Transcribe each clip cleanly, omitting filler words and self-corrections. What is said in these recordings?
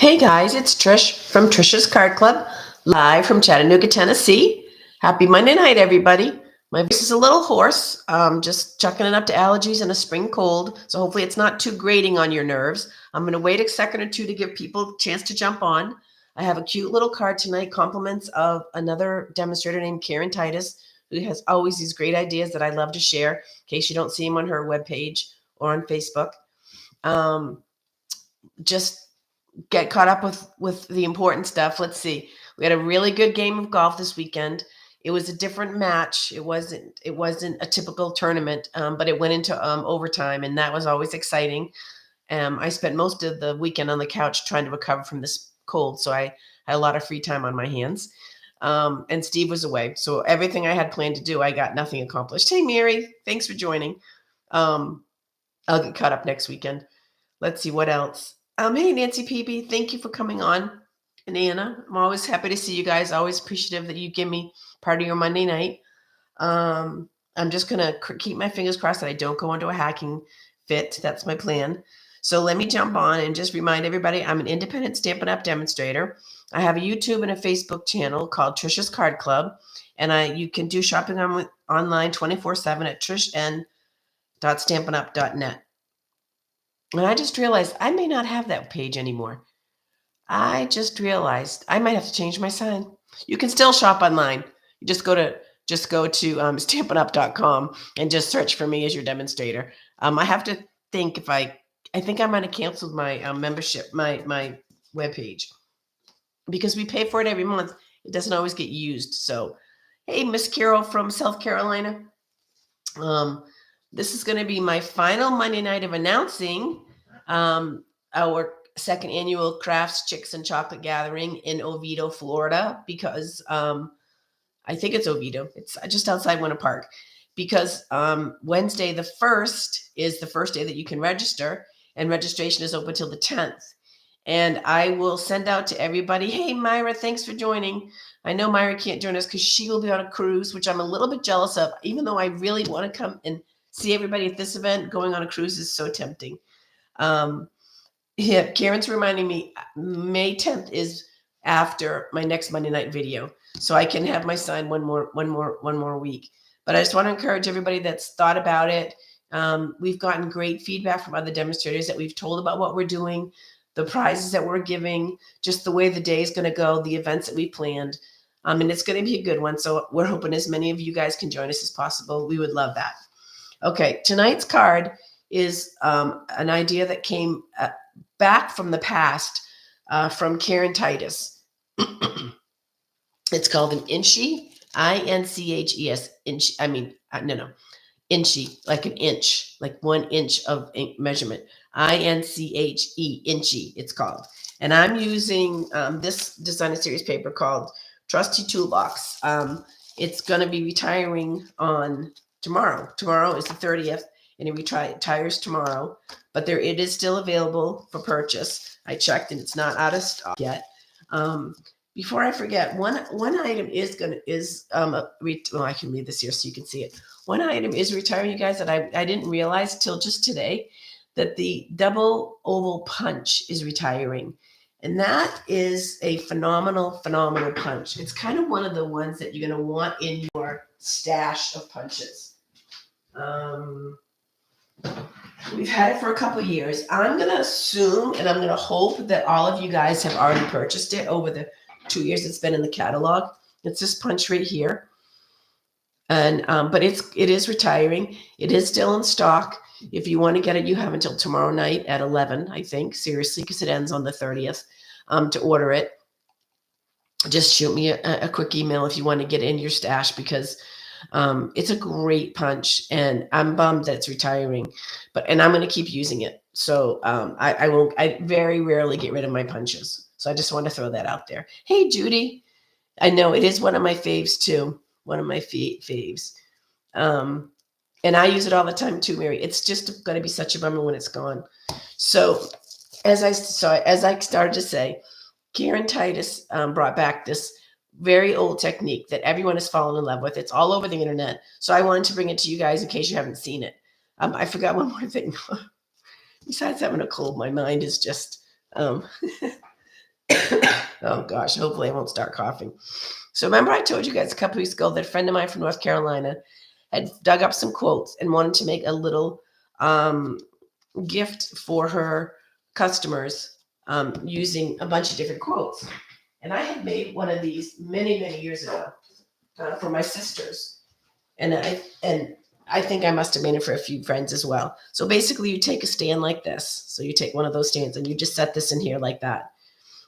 Hey guys, it's Trish from Trisha's Card Club, live from Chattanooga, Tennessee. Happy Monday night, everybody. My voice is a little hoarse, just chucking it up to allergies and a spring cold, so hopefully it's not too grating on your nerves. I'm going to wait a second or two to give people a chance to jump on. I have a cute little card tonight, compliments of another demonstrator named Karen Titus, who has always these great ideas that I love to share, in case you don't see them on her webpage or on Facebook. Just get caught up with the important stuff. Let's see. We had a really good game of golf this weekend. It was a different match. It wasn't a typical tournament, but it went into overtime, and that was always exciting. I spent most of the weekend on the couch trying to recover from this cold, so I had a lot of free time on my hands. And Steve was away, so everything I had planned to do, I got nothing accomplished. Hey, Mary, thanks for joining. I'll get caught up next weekend. Let's see what else. Hey, Nancy PB, thank you for coming on. And Anna, I'm always happy to see you guys. Always appreciative that you give me part of your Monday night. I'm just going to keep my fingers crossed that I don't go into a hacking fit. That's my plan. So let me jump on and just remind everybody I'm an independent Stampin' Up! Demonstrator. I have a YouTube and a Facebook channel called Trisha's Card Club. And you can do shopping online 24/7 at trishn.stampinup.net. And I just realized I may not have that page anymore. I just realized I might have to change my sign. You can still shop online. You just go to stampinup.com and just search for me as your demonstrator. I have to think if I think I might have canceled my membership, my webpage, because we pay for it every month. It doesn't always get used. So, hey, Miss Carol from South Carolina. This is going to be my final Monday night of announcing our second annual Crafts, Chicks, and Chocolate Gathering in Oviedo, Florida, because I think it's Oviedo. It's just outside Winter Park. Because Wednesday the 1st is the first day that you can register, and registration is open till the 10th. And I will send out to everybody, hey, Myra, thanks for joining. I know Myra can't join us because she will be on a cruise, which I'm a little bit jealous of, even though I really want to come and see everybody at this event. Going on a cruise is so tempting. Yeah, Karen's reminding me May 10th is after my next Monday night video, so I can have my sign one more week. But I just want to encourage everybody that's thought about it. We've gotten great feedback from other demonstrators that we've told about what we're doing, the prizes that we're giving, just the way the day is going to go, the events that we planned. And it's going to be a good one. So we're hoping as many of you guys can join us as possible. We would love that. Okay, tonight's card is an idea that came back from the past from Karen Titus. It's called an inchy, INCHES, inch. I mean, inchy, like an inch, like 1 inch of measurement. INCHE, inchy, it's called. And I'm using this designer series paper called Trusty Toolbox. It's going to be retiring on tomorrow. Tomorrow is the 30th, and it retires tomorrow. But it is still available for purchase. I checked, and it's not out of stock yet. Before I forget, one item I can read this here so you can see it. One item is retiring, you guys, that I didn't realize till just today, that the double oval punch is retiring. And that is a phenomenal punch. It's kind of one of the ones that you're going to want in your stash of punches. We've had it for a couple of years. I'm going to assume and I'm going to hope that all of you guys have already purchased it over the 2 years it's been in the catalog. It's this punch right here. And but it is retiring. It is still in stock. If you want to get it, you have until tomorrow night at 11, I think. Seriously, because it ends on the 30th to order it. Just shoot me a quick email if you want to get it in your stash, because it's a great punch, and I'm bummed that it's retiring, and I'm going to keep using it. So I very rarely get rid of my punches. So I just want to throw that out there. Hey, Judy. I know it is one of my faves too. One of my faves. And I use it all the time too, Mary. It's just going to be such a bummer when it's gone. So as I started to say, Karen Titus brought back this very old technique that everyone has fallen in love with. It's all over the internet. So I wanted to bring it to you guys in case you haven't seen it. I forgot one more thing. Besides having a cold, my mind is just Oh gosh, hopefully I won't start coughing. So remember I told you guys a couple weeks ago that a friend of mine from North Carolina had dug up some quotes and wanted to make a little gift for her customers using a bunch of different quotes. And I had made one of these many, many years ago for my sisters. And I think I must have made it for a few friends as well. So basically you take a stand like this. So you take one of those stands and you just set this in here like that.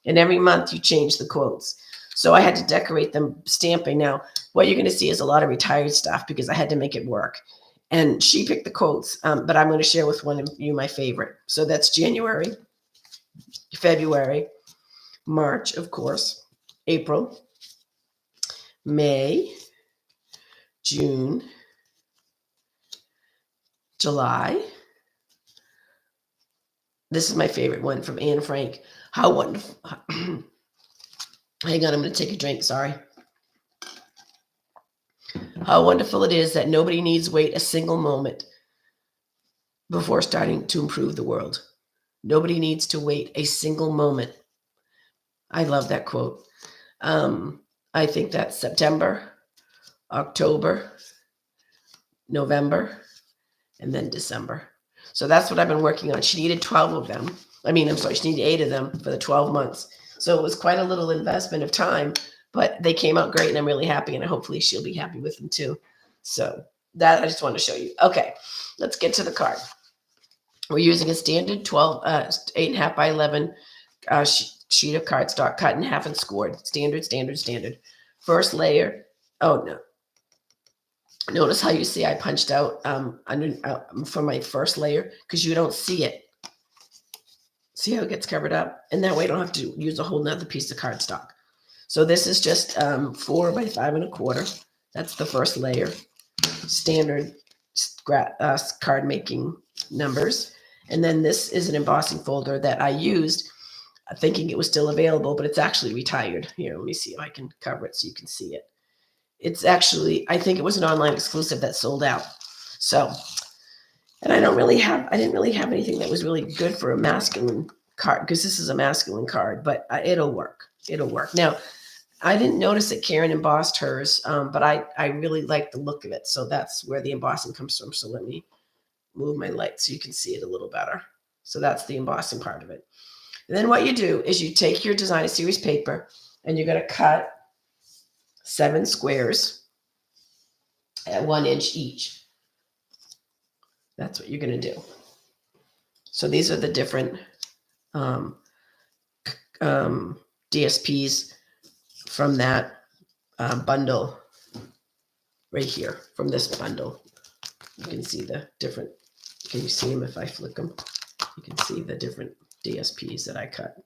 And every month you change the quotes. So I had to decorate them stamping. Now, what you're going to see is a lot of retired stuff because I had to make it work. And she picked the quotes, but I'm going to share with one of you my favorite. So that's January, February, March, of course, April, May, June, July. This is my favorite one from Anne Frank. How wonderful. Hang on, I'm going to take a drink. Sorry. How wonderful it is that nobody needs wait a single moment before starting to improve the world. Nobody needs to wait a single moment. I love that quote. I think that's September, October, November, and then December. So that's what I've been working on. She needed 12 of them. She needed 8 of them for the 12 months. So it was quite a little investment of time, but they came out great and I'm really happy and hopefully she'll be happy with them too. So that I just want to show you. Okay, let's get to the card. We're using a standard 8.5 by 11 sheet of cardstock cut in half and scored. Standard. First layer. Oh, no. Notice how you see I punched out for my first layer because you don't see it. See how it gets covered up? And that way I don't have to use a whole nother piece of cardstock. So this is just 4 by 5 1/4. That's the first layer. Standard card making numbers. And then this is an embossing folder that I used thinking it was still available, but it's actually retired. Here, let me see if I can cover it so you can see it. It's actually, I think it was an online exclusive that sold out. So, and I didn't really have anything that was really good for a masculine card because this is a masculine card, but it'll work. Now, I didn't notice that Karen embossed hers, but I really like the look of it. So that's where the embossing comes from. So let me move my light so you can see it a little better. So that's the embossing part of it. And then what you do is you take your designer series paper and you're going to cut 7 squares at 1 inch each. That's what you're going to do. So these are the different DSPs from that bundle right here, from this bundle. You can see the different, can you see them if I flick them? You can see the different DSPs that I cut.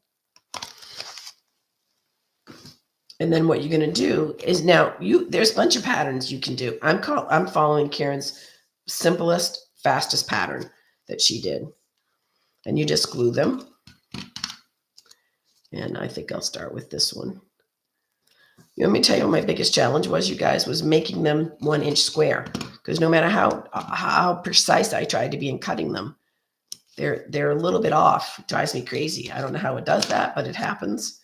And then what you're going to do is now there's a bunch of patterns you can do. I'm following Karen's simplest, fastest pattern that she did. And you just glue them. And I think I'll start with this one. Let me tell you what my biggest challenge was, you guys, was making them 1 inch square. Because no matter how precise I tried to be in cutting them, they're a little bit off. It drives me crazy. I don't know how it does that, but it happens.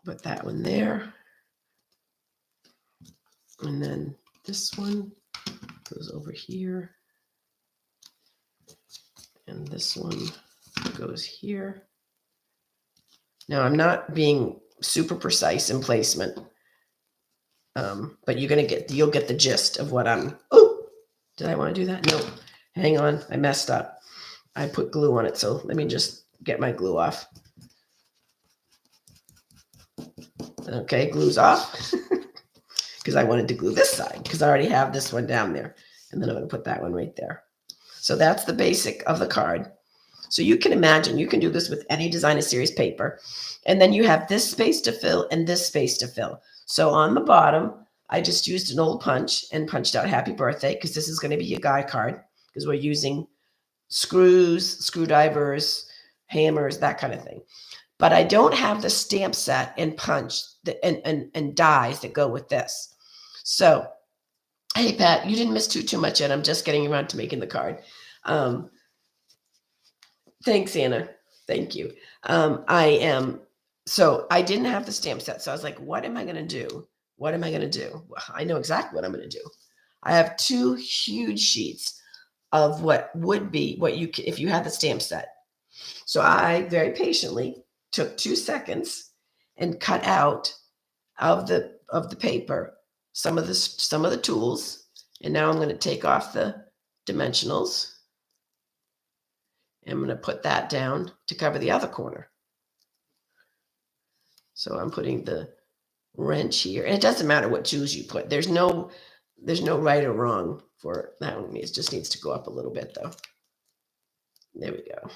Put that one there. And then this one goes over here. And this one goes here. Now I'm not being super precise in placement. But you'll get the gist of what did I want to do that? No, hang on. I messed up. I put glue on it. So let me just get my glue off. Okay, glue's off because I wanted to glue this side because I already have this one down there. And then I'm going to put that one right there. So that's the basic of the card. So you can imagine, you can do this with any designer series paper. And then you have this space to fill and this space to fill. So on the bottom, I just used an old punch and punched out happy birthday because this is going to be a guy card because we're using screws, screwdrivers, hammers, that kind of thing. But I don't have the stamp set and punch and dies that go with this. So, hey, Pat, you didn't miss too much yet. I'm just getting around to making the card. Thanks, Anna. Thank you. So I didn't have the stamp set. So I was like, what am I going to do? What am I going to do? Well, I know exactly what I'm going to do. I have 2 huge sheets of what would be what you if you had the stamp set. So I very patiently took 2 seconds and cut out of the paper some of the tools. And now I'm going to take off the dimensionals. I'm going to put that down to cover the other corner. So I'm putting the wrench here. And it doesn't matter what tools you put. There's no right or wrong for that one. It just needs to go up a little bit though. There we go.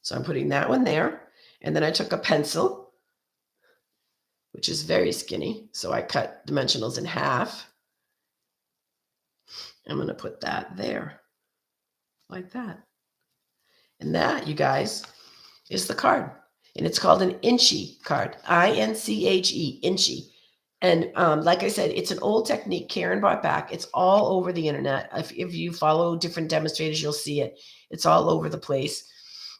So I'm putting that one there. And then I took a pencil, which is very skinny. So I cut dimensionals in half. I'm going to put that there like that. And that, you guys, is the card. And it's called an Inchy card. I-N-C-H-E, Inchy. And like I said, it's an old technique Karen brought back. It's all over the internet. If you follow different demonstrators, you'll see it. It's all over the place.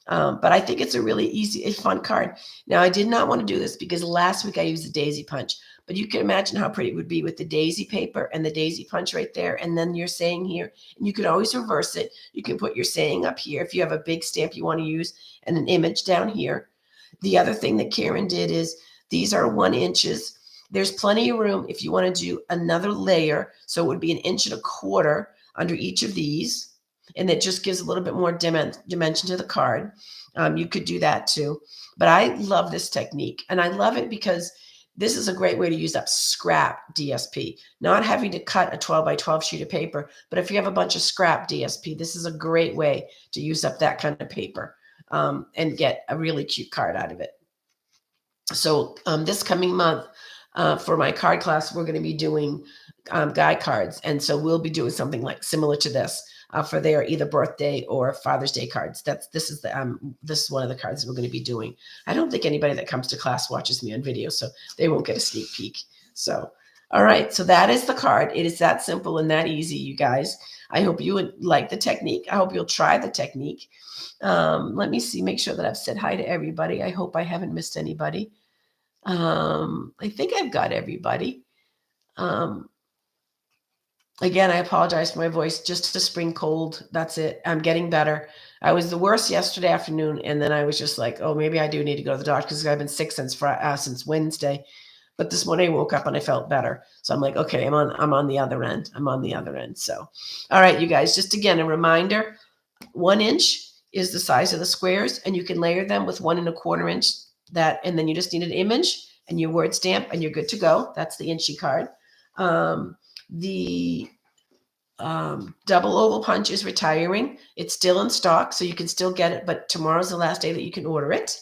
But I think it's a really easy and fun card. Now, I did not want to do this because last week I used the daisy punch. But you can imagine how pretty it would be with the daisy paper and the daisy punch right there. And then your saying here. And you can always reverse it. You can put your saying up here if you have a big stamp you want to use and an image down here. The other thing that Karen did is these are 1 inches. There's plenty of room if you want to do another layer. So it would be 1.25 inches under each of these. And it just gives a little bit more dimension to the card. You could do that too. But I love this technique. And I love it because this is a great way to use up scrap DSP. Not having to cut a 12 by 12 sheet of paper. But if you have a bunch of scrap DSP, this is a great way to use up that kind of paper and get a really cute card out of it. So this coming month, for my card class, we're going to be doing guy cards. And so we'll be doing something like similar to this for their either birthday or Father's Day cards. This is one of the cards we're going to be doing. I don't think anybody that comes to class watches me on video, so they won't get a sneak peek. So, all right. So that is the card. It is that simple and that easy, you guys. I hope you would like the technique. I hope you'll try the technique. Let me see, make sure that I've said hi to everybody. I hope I haven't missed anybody. I think I've got everybody. Again, I apologize for my voice, just a spring cold. That's it. I'm getting better. I was the worst yesterday afternoon. And then I was just like, oh, maybe I do need to go to the doctor because I've been sick since Wednesday. But this morning I woke up and I felt better. So I'm like, okay, I'm on the other end. I'm on the other end. So, all right, you guys, just again, a reminder, 1 inch is the size of the squares and you can layer them with 1.25 inch and then you just need an image and your word stamp and you're good to go. That's the Inchy card. The double oval punch is retiring. It's still in stock, so you can still get it, but tomorrow's the last day that you can order it.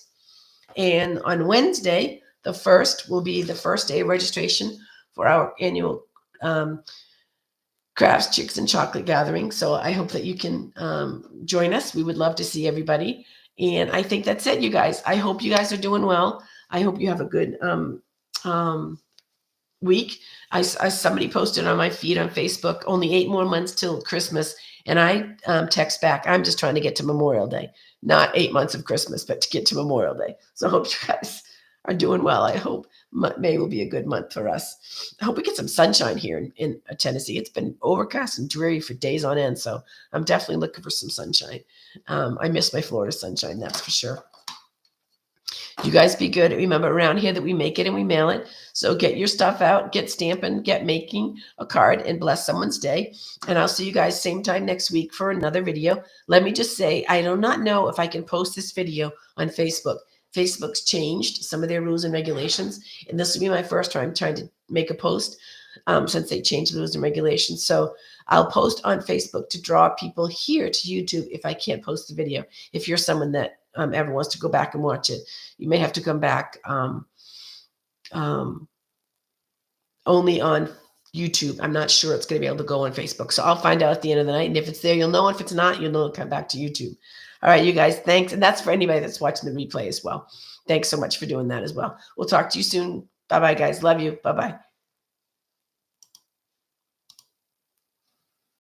And on Wednesday, the 1st, will be the first day of registration for our annual Crafts, Chicks, and Chocolate gathering. So I hope that you can join us. We would love to see everybody. And I think that's it, you guys. I hope you guys are doing well. I hope you have a good week. Somebody posted on my feed on Facebook, only 8 more months till Christmas. And I text back, I'm just trying to get to Memorial Day, not 8 months of Christmas, but to get to Memorial Day. So I hope you guys are doing well. I hope May will be a good month for us. I hope we get some sunshine here in Tennessee. It's been overcast and dreary for days on end. So I'm definitely looking for some sunshine. I miss my Florida sunshine, that's for sure. You guys be good. Remember around here that we make it and we mail it. So get your stuff out, get stamping, get making a card, and bless someone's day. And I'll see you guys same time next week for another video. Let me just say, I do not know if I can post this video on Facebook. Facebook's changed some of their rules and regulations. And this will be my first time trying to make a post since they changed the rules and regulations. So I'll post on Facebook to draw people here to YouTube if I can't post the video. If you're someone that ever wants to go back and watch it, you may have to come back only on YouTube. I'm not sure it's going to be able to go on Facebook. So I'll find out at the end of the night. And if it's there, you'll know. If it's not, you'll know it'll come back to YouTube. All right, you guys, thanks. And that's for anybody that's watching the replay as well. Thanks so much for doing that as well. We'll talk to you soon. Bye-bye, guys. Love you. Bye-bye.